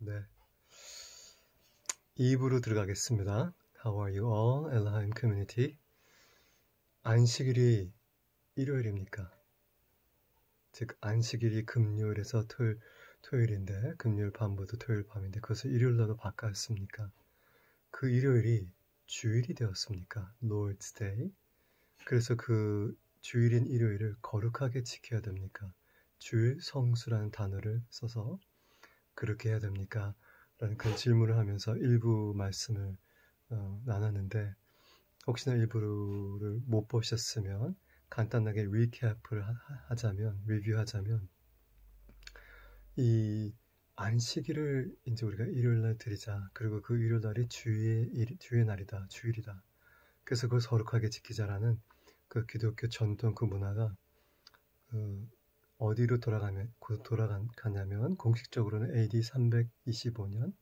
네. 2부로 들어가겠습니다. How are you all? 엘라임 커뮤니티. 안식일이 일요일입니까? 즉 안식일이 금요일에서 토요일인데 금요일 밤부터 토요일 밤인데 그것을 일요일로 바꿨습니까? 그 일요일이 주일이 되었습니까? Lord's Day. 그래서 그 주일인 일요일을 거룩하게 지켜야 됩니까? 주일 성수라는 단어를 써서 그렇게 해야 됩니까? 라는 그런 질문을 하면서 일부 말씀을 나눴는데 혹시나 일부를 못 보셨으면 간단하게 리캡을 리뷰하자면 이 안식일을 이제 우리가 일요일날 드리자. 그리고 그 일요일날이 주의 날이다. 주일이다. 그래서 그걸 거룩하게 지키자라는 그 기독교 전통 그 문화가 어디로 돌아가냐면 공식적으로는 AD 325년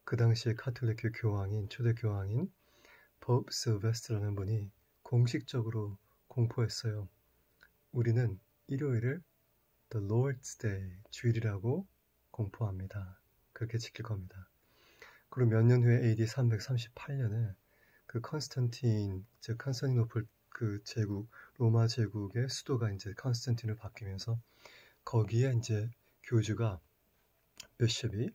그 당시에 카톨릭교 초대 교황인 포프 실베스트라는 분이 공식적으로 공포했어요. 우리는 일요일을 The Lord's Day, 주일이라고 공포합니다. 그렇게 지킬 겁니다. 그리고 몇 년 후에 AD 338년에 그 컨스탄티노플 그 제국, 로마 제국의 수도가 이제 컨스탄틴으로 바뀌면서 거기에 이제 교주가 비숍이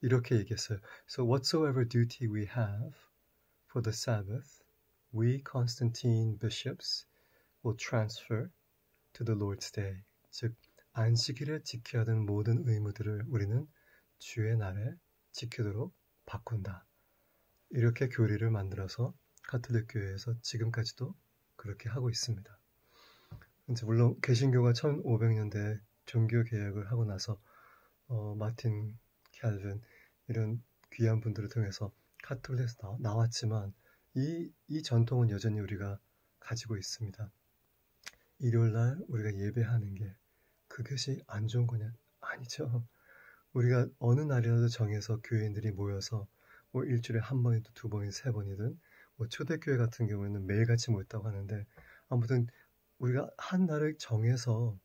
이렇게 얘기했어요. So whatsoever duty we have for the Sabbath, we Constantine bishops will transfer to the Lord's Day. 즉 안식일에 지켜야 하는 모든 의무들을 우리는 주의 날에 지키도록 바꾼다. 이렇게 교리를 만들어서 가톨릭 교회에서 지금까지도 그렇게 하고 있습니다. 이제 물론 개신교가 1500년대에 종교 개혁을 하고 나서 마틴 캘빈 이런 귀한 분들을 통해서 가톨릭에서 나왔지만 이 전통은 여전히 우리가 가지고 있습니다. 일요일날 우리가 예배하는 게 그것이 안 좋은 거냐? 아니죠. 우리가 어느 날이라도 정해서 교인들이 모여서 뭐 일주일에 한 번이든 두 번이든 세 번이든 뭐 초대교회 같은 경우에는 매일같이 모였다고 하는데 아무튼 우리가 한 날을 정해서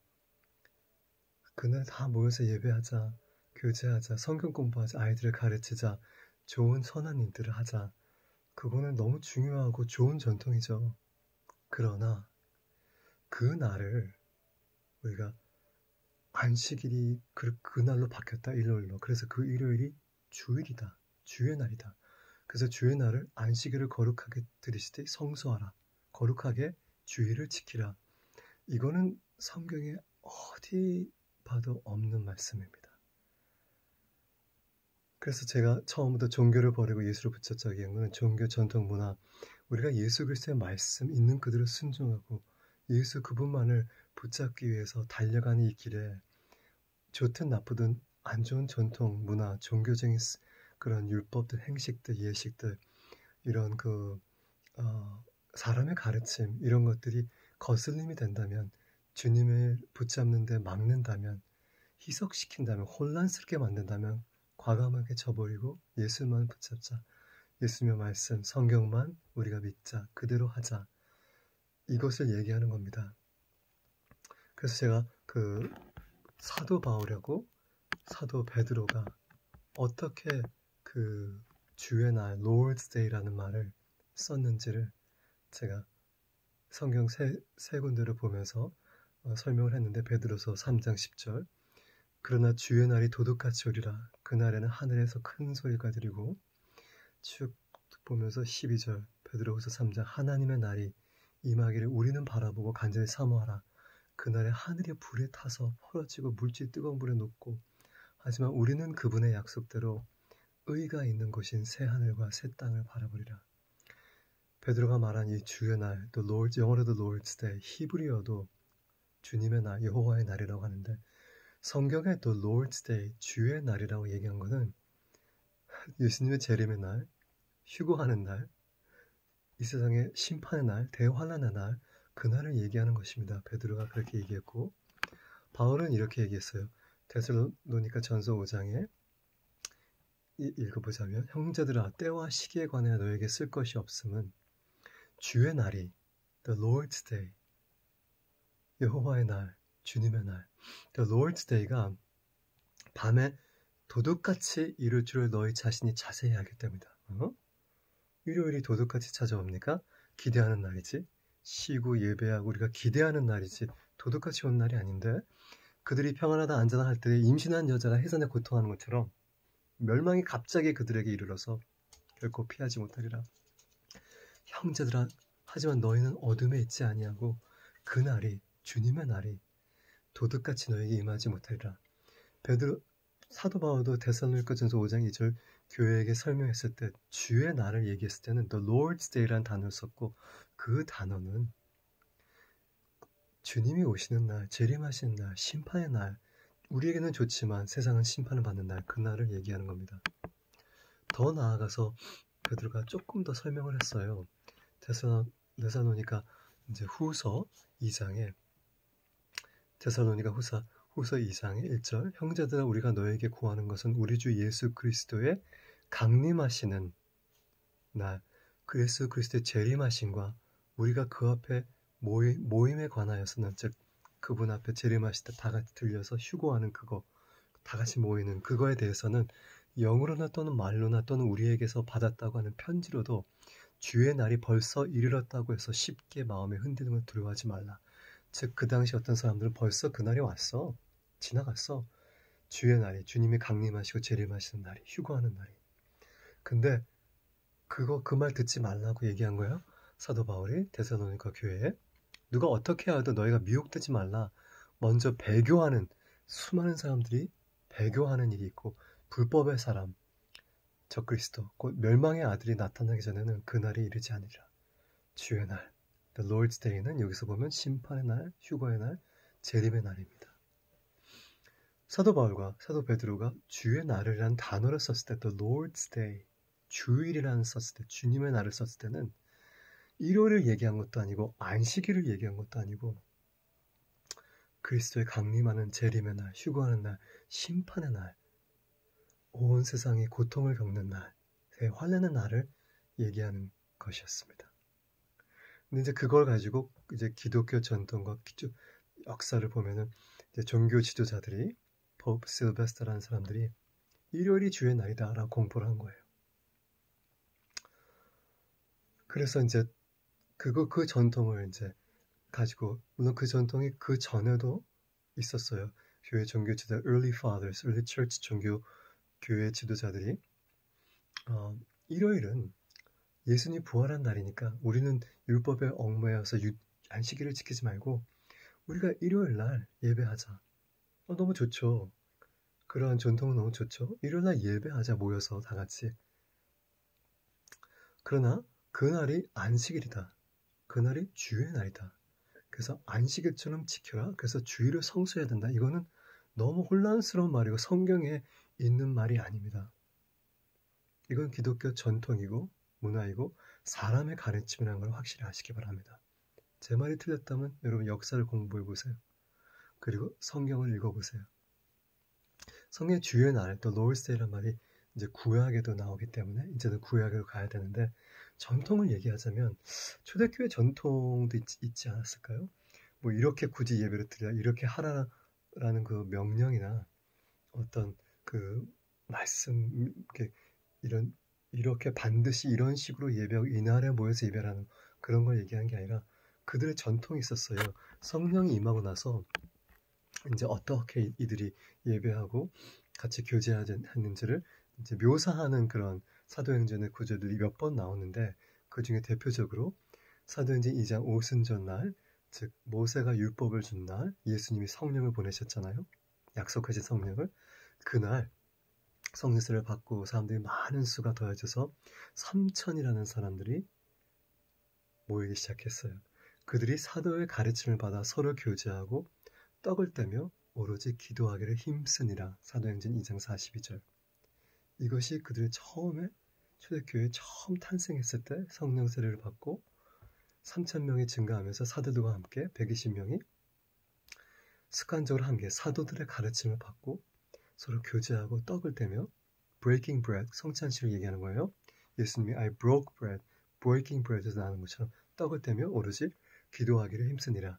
그날 다 모여서 예배하자, 교제하자, 성경 공부하자, 아이들을 가르치자, 좋은 선한 일들을 하자. 그거는 너무 중요하고 좋은 전통이죠. 그러나 그 날을 우리가 안식일이 그날로 바뀌었다, 일요일로. 그래서 그 일요일이 주일이다. 주의 날이다. 그래서 주의 날을 안식일을 거룩하게 들이시되 성수하라. 거룩하게 주일을 지키라. 이거는 성경에 어디 봐도 없는 말씀입니다. 그래서 제가 처음부터 종교를 버리고 예수를 붙잡자 얘기한 거는 종교 전통 문화, 우리가 예수 그리스도의 말씀 있는 그대로 순종하고 예수 그분만을 붙잡기 위해서 달려가는 이 길에 좋든 나쁘든 안 좋은 전통, 문화, 종교적인 그런 율법들, 행식들, 예식들, 이런 사람의 가르침, 이런 것들이 거슬림이 된다면, 주님을 붙잡는 데 막는다면, 희석시킨다면, 혼란스럽게 만든다면 과감하게 저버리고 예수만 붙잡자. 예수님의 말씀, 성경만 우리가 믿자. 그대로 하자. 이것을 얘기하는 겁니다. 그래서 제가 사도 바울하고 사도 베드로가 어떻게 그 주의 날, Lord's Day라는 말을 썼는지를 제가 성경 세 군데를 보면서 설명을 했는데, 베드로서 3장 10절, 그러나 주의 날이 도둑같이 오리라. 그날에는 하늘에서 큰 소리가 들리고, 쭉 보면서 12절, 베드로후서 3장, 하나님의 날이 임하기를 우리는 바라보고 간절히 사모하라. 그날에 하늘이 불에 타서 퍼져지고 물질이 뜨거운 불에 녹고, 하지만 우리는 그분의 약속대로 의가 있는 곳인 새 하늘과 새 땅을 바라보리라. 베드로가 말한 이 주의 날, 또 영어로도 Lord's Day, 히브리어도 주님의 날, 여호와의 날이라고 하는데, 성경에 또 Lord's Day, 주의 날이라고 얘기한 거는 예수님의 재림의 날, 휴거하는 날, 이 세상의 심판의 날, 대환란의 날, 그날을 얘기하는 것입니다. 베드로가 그렇게 얘기했고, 바울은 이렇게 얘기했어요. 데살로니가 전서 5장에 읽어보자면, 형제들아, 때와 시기에 관하여 너에게 쓸 것이 없음은 주의 날이 The Lord's Day, 여호와의 날, 주님의 날. The Lord's Day가 밤에 도둑같이 이룰 줄을 너희 자신이 자세히 알기 때문이다. 일요일이 도둑같이 찾아옵니까? 기대하는 날이지. 쉬고 예배하고 우리가 기대하는 날이지. 도둑같이 온 날이 아닌데 그들이 평안하다 안전하다 할 때 임신한 여자가 해산에 고통하는 것처럼 멸망이 갑자기 그들에게 이르러서 결코 피하지 못하리라. 형제들아, 하지만 너희는 어둠에 있지 아니하고 그 날이 주님의 날이 도둑같이 너에게 임하지 못하리라. 사도 바울도 데살로니가전서 5장 2절 교회에게 설명했을 때 주의 날을 얘기했을 때는 The Lord's Day라는 단어를 썼고 그 단어는 주님이 오시는 날, 재림하시는 날, 심판의 날, 우리에게는 좋지만 세상은 심판을 받는 날, 그 날을 얘기하는 겁니다. 더 나아가서 베드로가 조금 더 설명을 했어요. 데살로니가 이제 후서 2장에 데살로니가 후서 2장의 1절 형제들아 우리가 너에게 구하는 것은 우리 주 예수 그리스도의 강림하시는 날, 그 예수 그리스도의 재림하심과 우리가 그 앞에 모임에 관하여서는 즉 그분 앞에 재림하실 때 다 같이 들려서 휴거하는 그거, 다 같이 모이는 그거에 대해서는 영으로나 또는 말로나 또는 우리에게서 받았다고 하는 편지로도 주의 날이 벌써 이르렀다고 해서 쉽게 마음에 흔들림을 두려워하지 말라. 즉 그 당시 어떤 사람들은 벌써 그 날이 왔어. 지나갔어. 주의 날이, 주님이 강림하시고 재림하시는 날이, 휴거하는 날이. 근데 그 말 듣지 말라고 얘기한 거예요. 사도 바울이 데살로니가 교회에 누가 어떻게 하든 너희가 미혹되지 말라. 먼저 배교하는 수많은 사람들이 배교하는 일이 있고 불법의 사람, 적그리스도, 곧 멸망의 아들이 나타나기 전에는 그날이 이르지 아니라. 주의 날, The Lord's Day는 여기서 보면 심판의 날, 휴거의 날, 재림의 날입니다. 사도 바울과 사도 베드로가 주의 날이라는 단어를 썼을 때 The Lord's Day, 주일이라는 썼을 때, 주님의 날을 썼을 때는 일요일을 얘기한 것도 아니고 안식일을 얘기한 것도 아니고 그리스도의 강림하는 재림의 날, 휴거하는 날, 심판의 날, 온 세상이 고통을 겪는 날, 화내는 날을 얘기하는 것이었습니다. 근데 이제 그걸 가지고 이제 기독교 전통과 역사를 보면은 이제 종교 지도자들이 포프 실베스터라는 사람들이 일요일이 주의 날이다라고 공포를 한 거예요. 그래서 이제 그 전통을 이제 가지고 물론 그 전통이 그 전에도 있었어요. 교회 종교 지도 Early Fathers, Early Church 종교 교회 지도자들이 일요일은 예수님이 부활한 날이니까 우리는 율법에 얽매여서 안식일을 지키지 말고 우리가 일요일 날 예배하자. 너무 좋죠. 그러한 전통은 너무 좋죠. 일요일 날 예배하자 모여서 다 같이. 그러나 그날이 안식일이다. 그날이 주의 날이다. 그래서 안식일처럼 지켜라. 그래서 주일을 성수해야 된다. 이거는 너무 혼란스러운 말이고 성경에 있는 말이 아닙니다. 이건 기독교 전통이고 문화이고 사람의 가르침이라는 걸 확실히 아시기 바랍니다. 제 말이 틀렸다면 여러분 역사를 공부해 보세요. 그리고 성경을 읽어보세요. 성경의 주의 날, 또 Lord's Day란 말이 이제 구약에도 나오기 때문에 이제는 구약으로 가야 되는데 전통을 얘기하자면 초대교회 전통도 있지 않았을까요? 뭐 이렇게 굳이 예배를 드려야 이렇게 하라라는 그 명령이나 어떤 그 말씀 이렇게 반드시 이런 식으로 예배하고 이날에 모여서 예배하는 그런 걸 얘기한 게 아니라 그들의 전통이 있었어요. 성령이 임하고 나서 이제 어떻게 이들이 예배하고 같이 교제하는지를 이제 묘사하는 그런 사도행전의 구절들이 몇 번 나오는데 그 중에 대표적으로 사도행전 2장 오순절 날, 즉 모세가 율법을 준 날, 예수님이 성령을 보내셨잖아요. 약속하신 성령을. 그날 성령세를 받고 사람들이 많은 수가 더해져서 3,000이라는 사람들이 모이기 시작했어요. 그들이 사도의 가르침을 받아 서로 교제하고 떡을 떼며 오로지 기도하기를 힘쓰니라. 사도행전 2장 42절. 이것이 그들의 초대교회 처음 탄생했을 때 성령 세례를 받고 3,000명이 증가하면서 사도들과 함께 120명이 습관적으로 함께 사도들의 가르침을 받고 서로 교제하고 떡을 떼며 breaking bread, 성찬식을 얘기하는 거예요. 예수님이 I broke bread, breaking bread에서 나오는 것처럼 떡을 떼며 오로지 기도하기를 힘쓰니라.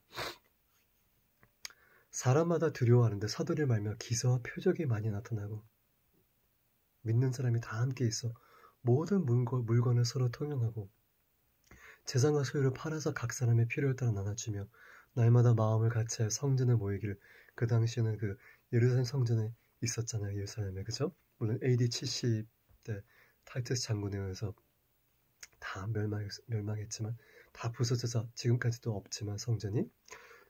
사람마다 두려워하는데 사도를 말며 기사와 표적이 많이 나타나고 믿는 사람이 다 함께 있어 모든 물건을 서로 통용하고 재산과 소유를 팔아서 각 사람의 필요에 따라 나눠주며 날마다 마음을 같이하여 성전에 모이기를. 그 당시에는 그 예루살렘 성전에 있었잖아요. 예루살렘에. 그죠? 물론 AD 70대 타이투스 장군에 의해서 다 멸망했지만 다 부서져서 지금까지도 없지만 성전이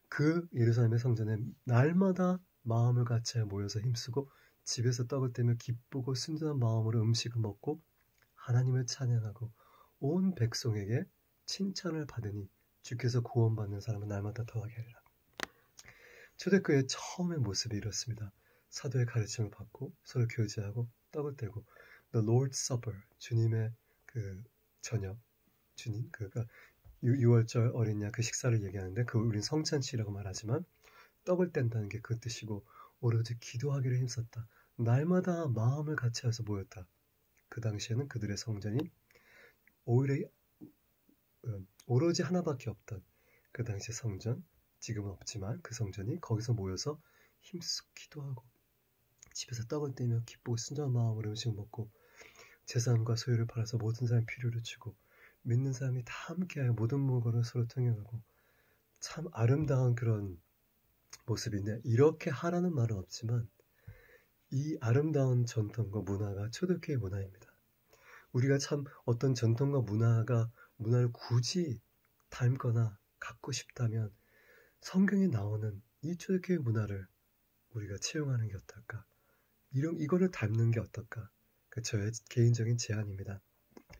그 예루살렘의 성전에 날마다 마음을 같이하여 모여서 힘쓰고 집에서 떡을 떼며 기쁘고 순전한 마음으로 음식을 먹고 하나님을 찬양하고 온 백성에게 칭찬을 받으니 주께서 구원받는 사람은 날마다 더하게 하리라. 초대교회의 처음의 모습이 이렇습니다. 사도의 가르침을 받고 서로 교제하고 떡을 떼고 The Lord's Supper, 주님의 그 저녁, 주님 그가 6월절 어린 양 그 식사를 얘기하는데 그 우린 성찬식이라고 말하지만 떡을 뗀다는 게 그 뜻이고 오로지 기도하기를 힘썼다. 날마다 마음을 같이해서 모였다. 그 당시에는 그들의 성전이 오로지 하나밖에 없던 그 당시 성전, 지금은 없지만 그 성전이 거기서 모여서 힘쓰고 기도하고 집에서 떡을 떼며 기쁘고 순전한 마음으로 음식을 먹고 재산과 소유를 팔아서 모든 사람의 필요를 주고 믿는 사람이 다 함께하여 모든 물건을 서로 통용하고 참 아름다운 그런 모습인데 이렇게 하라는 말은 없지만 이 아름다운 전통과 문화가 초대교회 문화입니다. 우리가 참 어떤 전통과 문화를 굳이 닮거나 갖고 싶다면 성경에 나오는 이 초대교회 문화를 우리가 채용하는 게 어떨까? 이거를 닮는 게 어떨까? 저의 개인적인 제안입니다.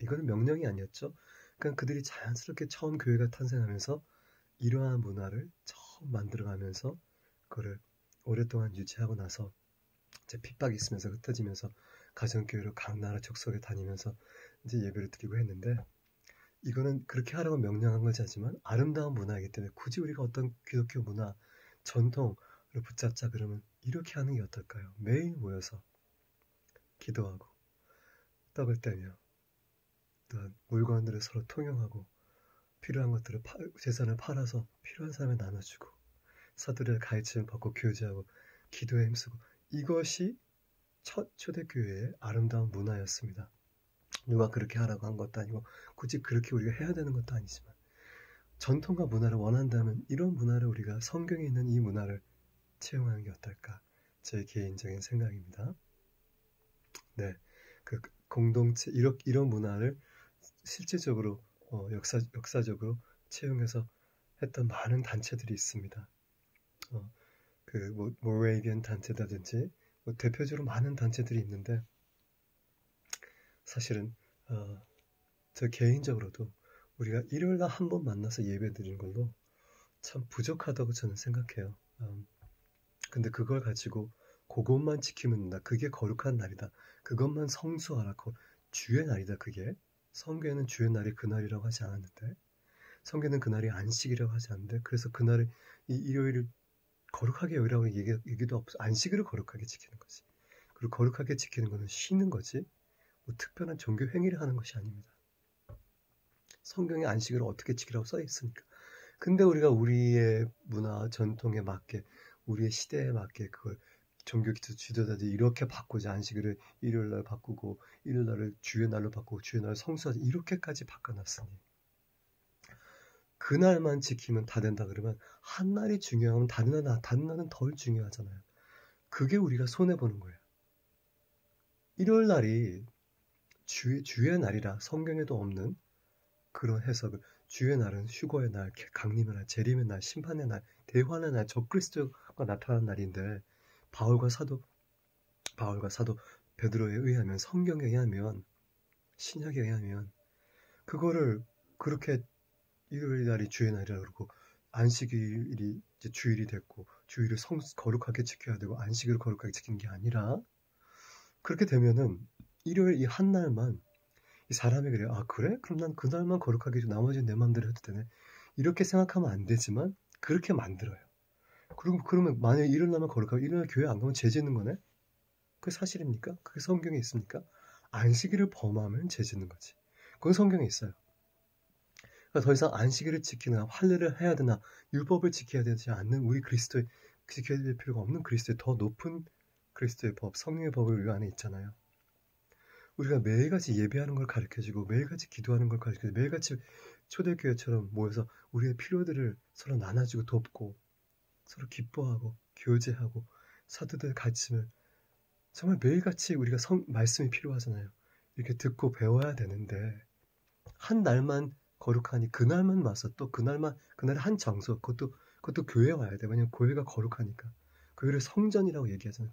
이거는 명령이 아니었죠. 그러니까 그들이 자연스럽게 처음 교회가 탄생하면서 이러한 문화를 처음 만들어가면서 그거를 오랫동안 유지하고 나서 이제 핍박이 있으면서 흩어지면서 가정교회로 각 나라 족속에 다니면서 이제 예배를 드리고 했는데 이거는 그렇게 하라고 명령한 거지 하지만 아름다운 문화이기 때문에 굳이 우리가 어떤 기독교 문화, 전통을 붙잡자 그러면 이렇게 하는 게 어떨까요? 매일 모여서 기도하고 떡을 떼며 또한 물건들을 서로 통용하고 필요한 것들을 재산을 팔아서 필요한 사람에 나눠주고 사도들의 가르침을 받고 교제하고 기도에 힘쓰고 이것이 첫 초대교회의 아름다운 문화였습니다. 누가 그렇게 하라고 한 것도 아니고 굳이 그렇게 우리가 해야 되는 것도 아니지만 전통과 문화를 원한다면 이런 문화를 우리가 성경에 있는 이 문화를 채용하는 게 어떨까? 제 개인적인 생각입니다. 네, 그 공동체 이런 문화를 실제적으로 역사적으로 채용해서 했던 많은 단체들이 있습니다. 모레이비안 단체라든지 대표적으로 많은 단체들이 있는데 사실은 저 개인적으로도 우리가 일요일날 한 번 만나서 예배 드리는 걸로 참 부족하다고 저는 생각해요. 근데 그걸 가지고 그것만 지키면 된다. 그게 거룩한 날이다. 그것만 성수하라. 주의 날이다. 그게 성경에는 주의 날이 그날이라고 하지 않았는데 성경에는 그날이 안식이라고 하지 않는데 그래서 그날을 이 일요일을 거룩하게 여기라고 얘기도 없어. 안식일을 거룩하게 지키는 거지. 그리고 거룩하게 지키는 거는 쉬는 거지 뭐 특별한 종교 행위를 하는 것이 아닙니다. 성경에 안식일을 어떻게 지키라고 써 있으니까. 근데 우리가 우리의 문화 전통에 맞게 우리의 시대에 맞게 그걸 종교 지도자들이 이렇게 바꾸자. 안식일을 일요일날 바꾸고 일요일날을 주의 날로 바꾸고 주의 날을 성수하자. 이렇게까지 바꿔놨으니 그날만 지키면 다 된다 그러면 한 날이 중요하면 다른 날은 덜 중요하잖아요. 그게 우리가 손해보는 거예요. 일요일 날이 주의 날이라 성경에도 없는 그런 해석을 주의 날은 휴거의 날, 강림의 날, 재림의 날, 심판의 날, 대환의 날, 적그리스도가 나타난 날인데 바울과 사도 베드로에 의하면 성경에 의하면 신약에 의하면 그거를 그렇게 일요일 날이 주의 날이라 그러고 안식일이 이제 주일이 됐고 주일을 거룩하게 지켜야 되고 안식일을 거룩하게 지키는 게 아니라 그렇게 되면은 일요일 이 한 날만 이 사람이 그래요. 아 그래? 그럼 난 그날만 거룩하게 해줘. 나머지는 내 마음대로 해도 되네. 이렇게 생각하면 안 되지만 그렇게 만들어요. 그러면 만약에 일요일 날만 거룩하고 일요일 날 교회 안 가면 죄 짓는 거네? 그게 사실입니까? 그게 성경에 있습니까? 안식일을 범하면 죄 짓는 거지. 그건 성경에 있어요. 그러니까 더 이상 안식일을 지키나 할례를 해야 되나 율법을 지켜야 되지 않는 우리 그리스도의 지켜야 될 필요가 없는 그리스도의 더 높은 그리스도의 법, 성령의 법이 우리 안에 있잖아요. 우리가 매일같이 예배하는 걸 가르쳐주고 매일같이 기도하는 걸 가르쳐주고 매일같이 초대교회처럼 모여서 우리의 필요들을 서로 나눠주고 돕고 서로 기뻐하고 교제하고 사도들 가르침을 정말 매일같이 우리가 말씀이 필요하잖아요. 이렇게 듣고 배워야 되는데 한 날만 거룩하니 그날만 와서 또 그날에 한 장소 그것도 교회에 와야 돼. 왜냐면 교회가 거룩하니까. 교회를 성전이라고 얘기하잖아요.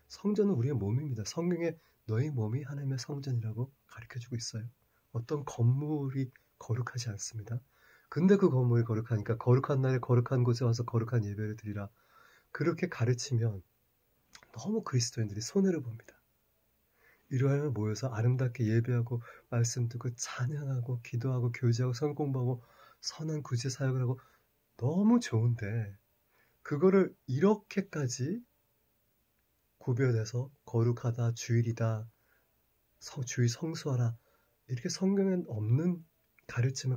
성전은 우리의 몸입니다. 성경에 너희 몸이 하나님의 성전이라고 가르쳐주고 있어요. 어떤 건물이 거룩하지 않습니다. 근데 그 건물이 거룩하니까 거룩한 날에 거룩한 곳에 와서 거룩한 예배를 드리라. 그렇게 가르치면 너무 그리스도인들이 손해를 봅니다. 일요일에 모여서 아름답게 예배하고 말씀 듣고 찬양하고 기도하고 교제하고 성경 공부하고 선한 구제 사역을 하고 너무 좋은데 그거를 이렇게까지 구별해서 거룩하다, 주일이다, 주일 성수하라 이렇게 성경에 없는 가르침을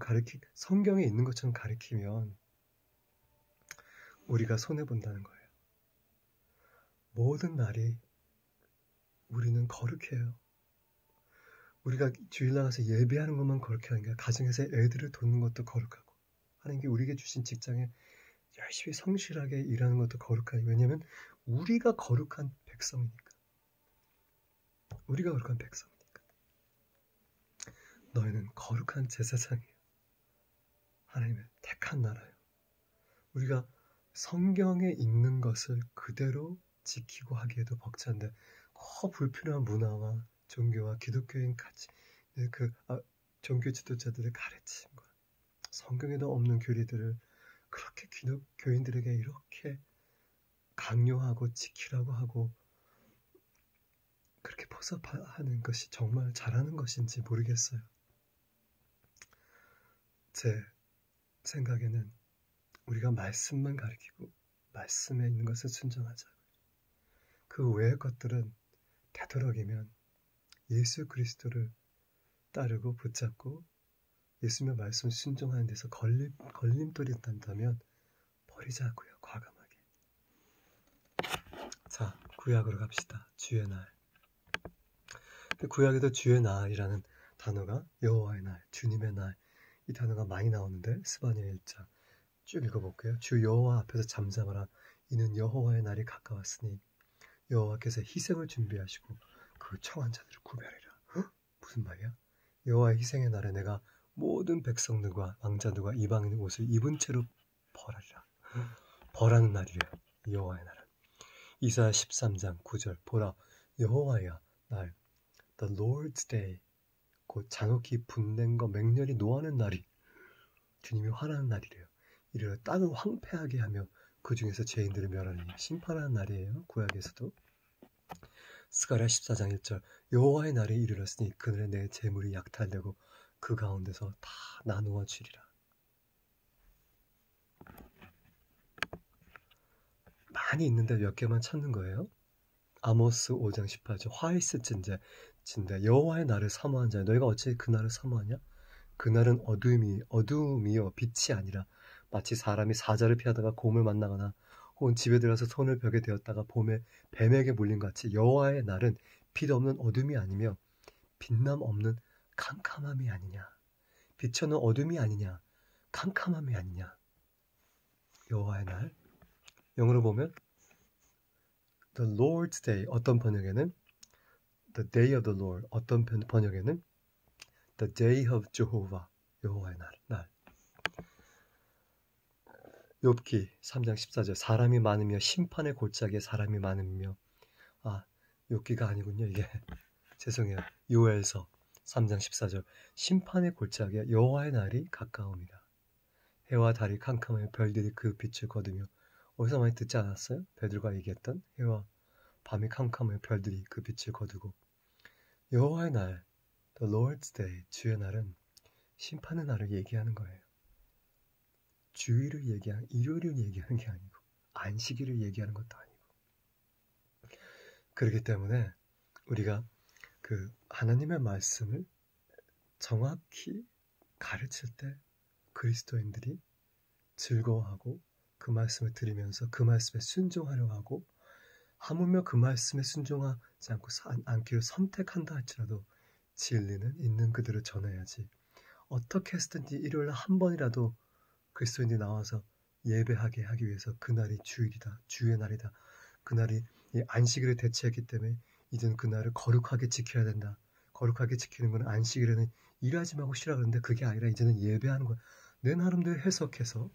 성경에 있는 것처럼 가르치면 우리가 손해본다는 거예요. 모든 날이 우리는 거룩해요. 우리가 주일 나가서 예배하는 것만 거룩해 하는 게 가정에서 애들을 돕는 것도 거룩하고 하나님께 우리에게 주신 직장에 열심히 성실하게 일하는 것도 거룩하고 왜냐하면 우리가 거룩한 백성이니까. 우리가 거룩한 백성이니까. 너희는 거룩한 제사장이에요. 하나님의 택한 나라예요. 우리가 성경에 있는 것을 그대로 지키고 하기에도 벅찬데 불필요한 문화와 종교와 기독교인 가치, 종교 지도자들의 가르침과 성경에도 없는 교리들을 그렇게 기독교인들에게 이렇게 강요하고 지키라고 하고 그렇게 포섭하는 것이 정말 잘하는 것인지 모르겠어요. 제 생각에는 우리가 말씀만 가르치고 말씀에 있는 것을 순종하자. 그 외의 것들은 되도록이면 예수 그리스도를 따르고 붙잡고 예수님의 말씀을 순종하는 데서 걸림돌이 있다면 버리자고요. 과감하게. 자, 구약으로 갑시다. 주의 날. 구약에도 주의 날이라는 단어가 여호와의 날, 주님의 날 이 단어가 많이 나오는데 스바냐 1장 쭉 읽어볼게요. 주 여호와 앞에서 잠잠하라. 이는 여호와의 날이 가까웠으니 여호와께서 희생을 준비하시고 그 청한 자들을 구별하리라. 무슨 말이야? 여호와의 희생의 날에 내가 모든 백성들과 왕자들과 이방인 옷을 입은 채로 벌하리라. 벌하는 날이래요. 여호와의 날은. 이사야 13장 9절 보라 여호와의 날 The Lord's Day 곧 잔혹히 분낸 거 맹렬히 노하는 날이 주님이 화나는 날이래요. 이래로 땅을 황폐하게 하며 그 중에서 죄인들을 멸하니 심판하는 날이에요. 구약에서도. 스가랴 14장 1절 여호와의 날이 이르렀으니 그날에 내 재물이 약탈되고 그 가운데서 다 나누어 주리라. 많이 있는데 몇 개만 찾는 거예요. 아모스 5장 18절 화이스 진대 여호와의 날을 사모한 자야 너희가 어찌 그 날을 사모하냐? 그날은 어두움이요 빛이 아니라 마치 사람이 사자를 피하다가 곰을 만나거나 혹은 집에 들어서 손을 벽에 대었다가 봄에 뱀에게 물린 것 같이 여호와의 날은 빛 없는 어둠이 아니며 빛남 없는 캄캄함이 아니냐. 빛은 어둠이 아니냐. 캄캄함이 아니냐. 여호와의 날. 영어로 보면 The Lord's Day 어떤 번역에는 The Day of the Lord 어떤 번역에는 The Day of Jehovah 여호와의 날. 욥기 3장 14절 사람이 많으며 심판의 골짜기에 사람이 많으며 욥기가 아니군요. 이게 죄송해요. 요엘서 3장 14절 심판의 골짜기에 여호와의 날이 가까웁니다. 해와 달이 캄캄하며 별들이 그 빛을 거두며 어디서 많이 듣지 않았어요? 베드로가 얘기했던 해와 밤이 캄캄하며 별들이 그 빛을 거두고 여호와의 날 The Lord's Day 주의 날은 심판의 날을 얘기하는 거예요. 주일을 일요일을 얘기하는 게 아니고 안식일을 얘기하는 것도 아니고 그렇기 때문에 우리가 그 하나님의 말씀을 정확히 가르칠 때 그리스도인들이 즐거워하고 그 말씀을 들으면서 그 말씀에 순종하려고 하고, 하물며 그 말씀에 순종하지 않기를 선택한다 할지라도 진리는 있는 그대로 전해야지. 어떻게 했든지 일요일 한 번이라도 그리스도인들이 나와서 예배하게 하기 위해서 그날이 주일이다, 주의 날이다, 그날이 이 안식일을 대체했기 때문에 이제는 그날을 거룩하게 지켜야 된다. 거룩하게 지키는 건 안식일에는 일하지 말고 쉬라 그러는데 그게 아니라 이제는 예배하는 거야. 내 나름대로 해석해서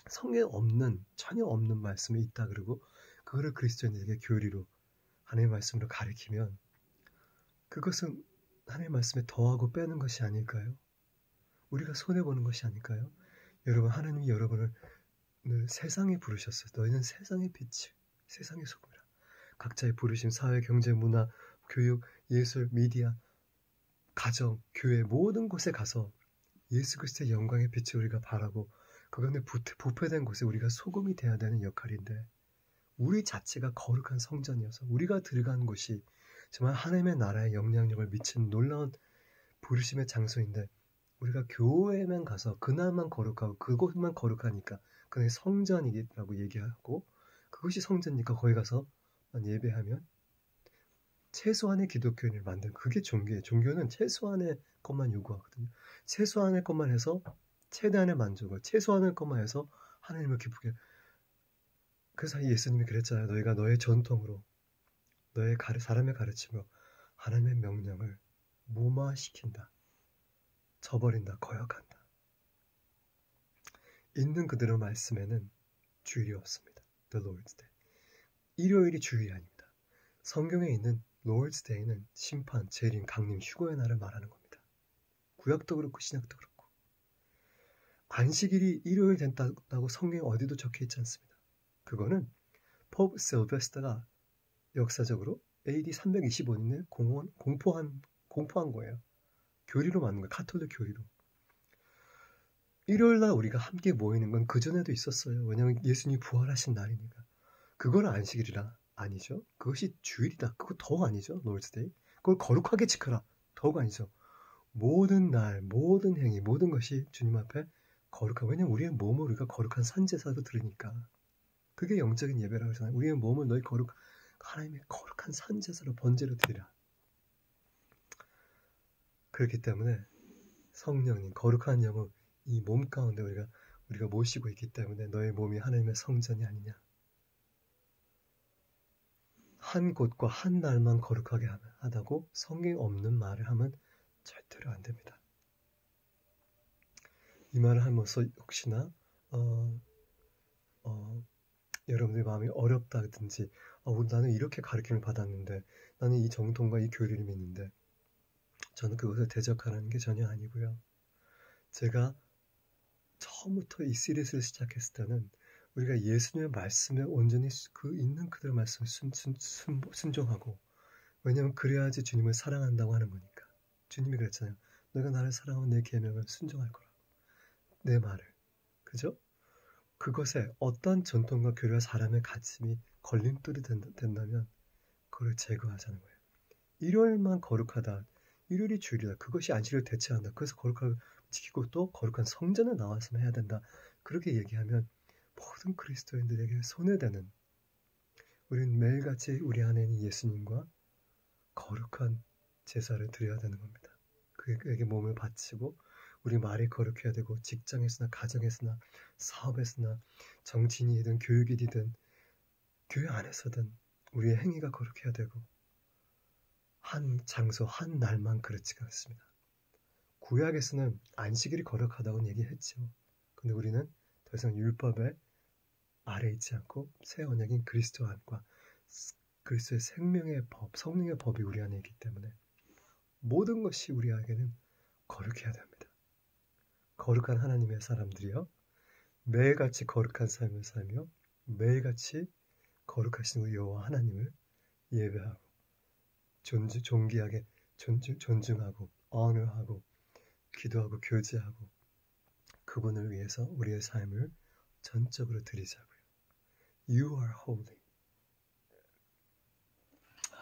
성경에 없는, 전혀 없는 말씀이 있다 그러고 그거를 그리스도인들에게 교리로 하나님의 말씀으로 가르치면 그것은 하나님의 말씀에 더하고 빼는 것이 아닐까요? 우리가 손해보는 것이 아닐까요? 여러분, 하나님이 여러분을 늘 세상에 부르셨어요. 너희는 세상의 빛이, 세상의 소금이라. 각자의 부르심, 사회, 경제, 문화, 교육, 예술, 미디어, 가정, 교회 모든 곳에 가서 예수 그리스도의 영광의 빛을 우리가 바라고 그 가운데 부패된 곳에 우리가 소금이 되어야 되는 역할인데 우리 자체가 거룩한 성전이어서 우리가 들어가는 곳이 정말 하나님의 나라에 영향력을 미치는 놀라운 부르심의 장소인데 우리가 교회만 가서 그날만 거룩하고 그곳만 거룩하니까 그게 성전이라고 얘기하고 그것이 성전이니까 거기 가서 예배하면 최소한의 기독교인을 만드는 그게 종교예요. 종교는 최소한의 것만 요구하거든요. 최소한의 것만 해서 최대한의 만족을 최소한의 것만 해서 하나님을 기쁘게. 그래서 예수님이 그랬잖아요. 너희가 너의 전통으로 너의 사람의 가르침으로 하나님의 명령을 무마시킨다. 저버린다. 거역한다. 있는 그대로 말씀에는 주일이 없습니다. The Lord's Day. 일요일이 주일이 아닙니다. 성경에 있는 Lord's Day는 심판, 재림, 강림, 휴거의 날을 말하는 겁니다. 구약도 그렇고 신약도 그렇고. 안식일이 일요일 된다고 성경에 어디도 적혀 있지 않습니다. 그거는 포프 실베스터가 역사적으로 AD 325년에 공포한 거예요. 교리로 만든 거예요. 가톨릭 교리로. 일요일날 우리가 함께 모이는 건 그전에도 있었어요. 왜냐하면 예수님이 부활하신 날이니까. 그건 안식일이라 아니죠. 그것이 주일이다. 그거 더욱 아니죠. 롤스데이. 그걸 거룩하게 지켜라. 더욱 아니죠. 모든 날, 모든 행위, 모든 것이 주님 앞에 거룩하고 왜냐하면 우리의 몸을 우리가 거룩한 산제사로 들으니까 그게 영적인 예배라고 하잖아요. 우리의 몸을 너희 하나님의 거룩한 산제사로 번제로 드리라. 그렇기 때문에 성령님, 거룩한 영을 이 몸 가운데 우리가 모시고 있기 때문에 너의 몸이 하나님의 성전이 아니냐. 한 곳과 한 날만 거룩하게 하다고 성경 없는 말을 하면 절대로 안 됩니다. 이 말을 하면서 혹시나 여러분들의 마음이 어렵다든지 나는 이렇게 가르침을 받았는데 나는 이 정통과 이 교리를 믿는데 저는 그것을 대적하는 게 전혀 아니고요. 제가 처음부터 이 시리즈를 시작했을 때는 우리가 예수님의 말씀에 온전히 그 있는 그대로 말씀을 순종하고 왜냐하면 그래야지 주님을 사랑한다고 하는 거니까. 주님이 그랬잖아요. 너가 나를 사랑하면 내 계명을 순종할 거라고. 내 말을. 그죠? 그것에 어떤 전통과 교리와 사람의 가침이 걸림돌이 된다면 그걸 제거하자는 거예요. 일요일만 거룩하다. 일요일이 주일이다. 그것이 안식일을 대체한다. 그래서 거룩하게 지키고 또 거룩한 성전에 나와서 해야 된다. 그렇게 얘기하면 모든 그리스도인들에게 손해되는 우리는 매일같이 우리 안에 있는 예수님과 거룩한 제사를 드려야 되는 겁니다. 그에게 몸을 바치고 우리 말이 거룩해야 되고 직장에서나 가정에서나 사업에서나 정치인이든 교육이든 교회 안에서든 우리의 행위가 거룩해야 되고 한 장소 한 날만 그렇지가 않습니다. 구약에서는 안식일이 거룩하다고 얘기했죠. 근데 우리는 더 이상 율법에 아래 있지 않고 새 언약인 그리스도 안과 그리스도의 생명의 법, 성령의 법이 우리 안에 있기 때문에 모든 것이 우리에게는 거룩해야 됩니다. 거룩한 하나님의 사람들이요. 매일같이 거룩한 삶을 살며 매일같이 거룩하신 우리 여호와 하나님을 예배하고 존귀하게 존중하고 언어하고 기도하고 교제하고 그분을 위해서 우리의 삶을 전적으로 드리자고요. You are holy.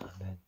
아멘.